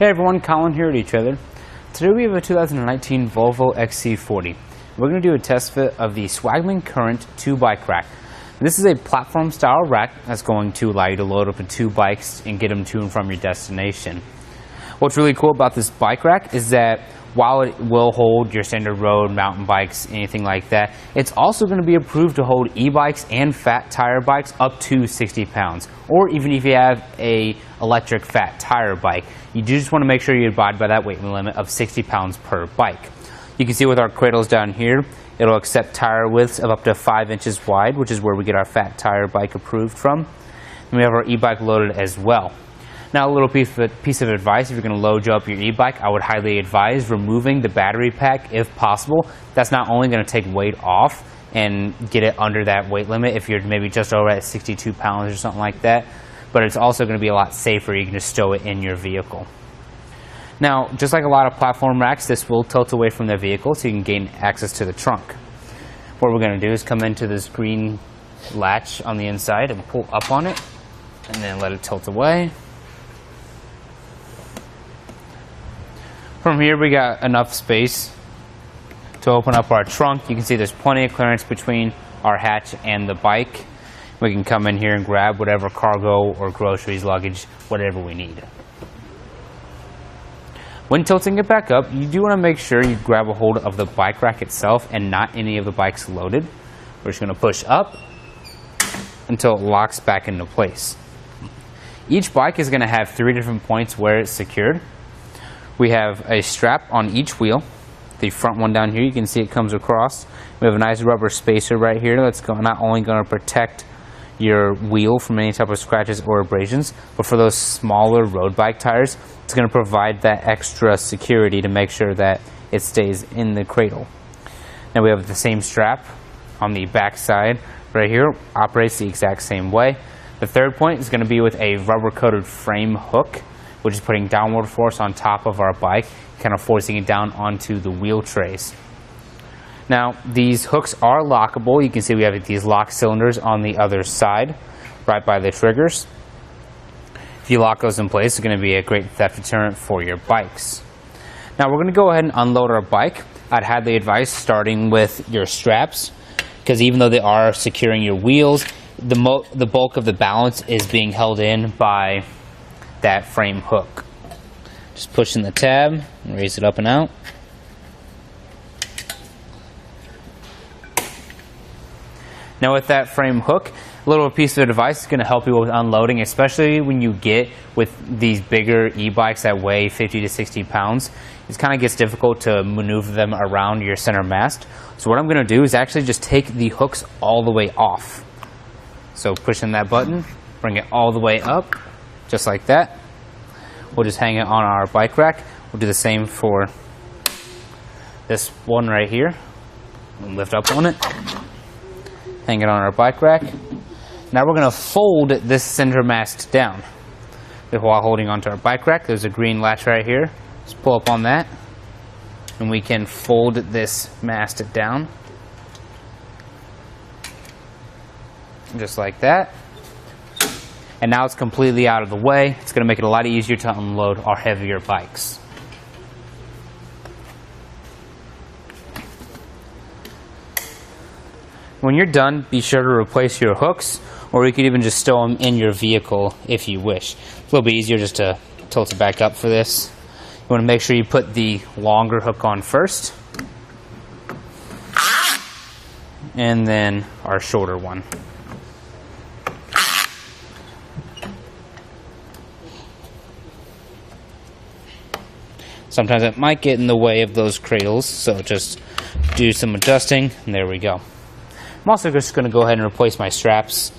Hey everyone, Colin here at etrailer. Today we have a 2019 Volvo XC40. We're going to do a test fit of the Swagman Current Two Bike Rack. This is a platform style rack that's going to allow you to load up to 2 bikes and get them to and from your destination. What's really cool about this bike rack is that while it will hold your standard road, mountain bikes, anything like that, it's also going to be approved to hold e-bikes and fat tire bikes up to 60 pounds. Or even if you have a electric fat tire bike, you do just want to make sure you abide by that weight limit of 60 pounds per bike. You can see with our cradles down here, it'll accept tire widths of up to 5 inches wide, which is where we get our fat tire bike approved from. And we have our e-bike loaded as well. Now, a little piece of advice, if you're going to load up your e-bike, I would highly advise removing the battery pack if possible. That's not only going to take weight off and get it under that weight limit if you're maybe just over at 62 pounds or something like that, but it's also going to be a lot safer. You can just stow it in your vehicle. Now, just like a lot of platform racks, this will tilt away from the vehicle so you can gain access to the trunk. What we're going to do is come into this green latch on the inside and pull up on it and then let it tilt away. From here we got enough space to open up our trunk. You can see there's plenty of clearance between our hatch and the bike. We can come in here and grab whatever cargo or groceries, luggage, whatever we need. When tilting it back up, you do want to make sure you grab a hold of the bike rack itself and not any of the bikes loaded. We're just going to push up until it locks back into place. Each bike is going to have 3 different points where it's secured. We have a strap on each wheel. The front one down here, you can see it comes across. We have a nice rubber spacer right here that's not only going to protect your wheel from any type of scratches or abrasions, but for those smaller road bike tires, it's going to provide that extra security to make sure that it stays in the cradle. Now we have the same strap on the back side right here, operates the exact same way. The third point is going to be with a rubber coated frame hook, which is putting downward force on top of our bike, kind of forcing it down onto the wheel trays. Now, these hooks are lockable. You can see we have these lock cylinders on the other side, right by the triggers. If you lock those in place, it's going to be a great theft deterrent for your bikes. Now, we're going to go ahead and unload our bike. I'd highly advise starting with your straps, because even though they are securing your wheels, the bulk of the balance is being held in by that frame hook. Just push in the tab and raise it up and out. Now with that frame hook, a little piece of advice is going to help you with unloading, especially when you get with these bigger e-bikes that weigh 50 to 60 pounds. It kind of gets difficult to maneuver them around your center mast. So what I'm going to do is actually just take the hooks all the way off. So push in that button, bring it all the way up, just like that. We'll just hang it on our bike rack. We'll do the same for this one right here. We'll lift up on it, hang it on our bike rack. Now we're going to fold this center mast down while holding onto our bike rack. There's a green latch right here. Just pull up on that, and we can fold this mast down, just like that. And now it's completely out of the way. It's going to make it a lot easier to unload our heavier bikes. When you're done, be sure to replace your hooks, or you could even just stow them in your vehicle if you wish. It's a little bit easier just to tilt it back up for this. You want to make sure you put the longer hook on first, and then our shorter one. Sometimes it might get in the way of those cradles, so just do some adjusting, and there we go. I'm also just going to go ahead and replace my straps.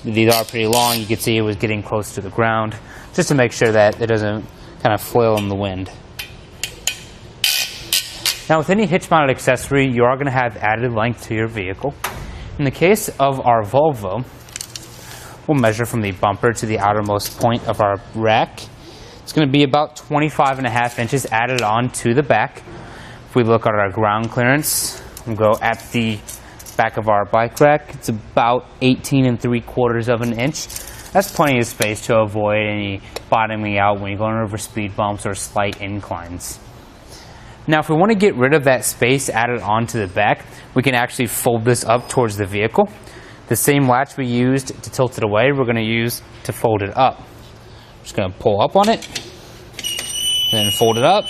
These are pretty long. You can see it was getting close to the ground, just to make sure that it doesn't kind of flail in the wind. Now, with any hitch-mounted accessory, you are going to have added length to your vehicle. In the case of our Volvo, we'll measure from the bumper to the outermost point of our rack. It's going to be about 25.5 inches added on to the back. If we look at our ground clearance, we'll go at the back of our bike rack. It's about 18 3/4 of an inch. That's plenty of space to avoid any bottoming out when you're going over speed bumps or slight inclines. Now, if we want to get rid of that space added onto the back, we can actually fold this up towards the vehicle. The same latch we used to tilt it away, we're going to use to fold it up. Just going to pull up on it, then fold it up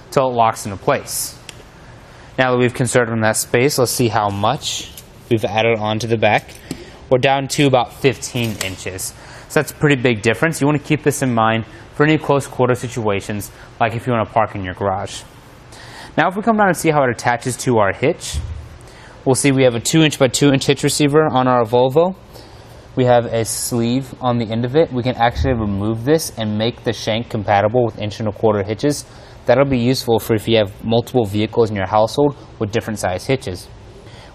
until it locks into place. Now that we've conserved on that space, let's see how much we've added onto the back. We're down to about 15 inches. So that's a pretty big difference. You want to keep this in mind for any close quarter situations, like if you want to park in your garage. Now if we come down and see how it attaches to our hitch, we'll see we have a 2-inch by 2-inch hitch receiver on our Volvo. We have a sleeve on the end of it. We can actually remove this and make the shank compatible with 1.25-inch hitches. That'll be useful for if you have multiple vehicles in your household with different size hitches.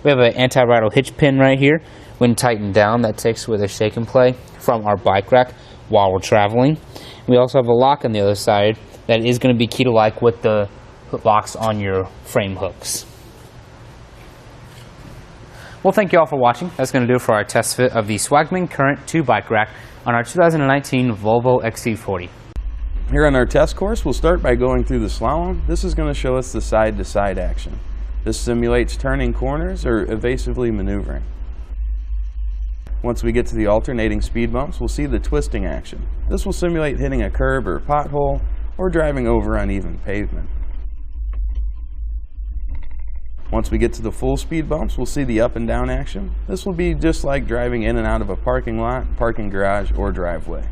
We have an anti-rattle hitch pin right here. When tightened down, that takes with a shake and play from our bike rack while we're traveling. We also have a lock on the other side that is going to be key to like with the locks on your frame hooks. Well, thank you all for watching. That's going to do it for our test fit of the Swagman Current 2 Bike Rack on our 2019 Volvo XC40. Here on our test course, we'll start by going through the slalom. This is going to show us the side-to-side action. This simulates turning corners or evasively maneuvering. Once we get to the alternating speed bumps, we'll see the twisting action. This will simulate hitting a curb or pothole or driving over uneven pavement. Once we get to the full speed bumps, we'll see the up and down action. This will be just like driving in and out of a parking lot, parking garage, or driveway.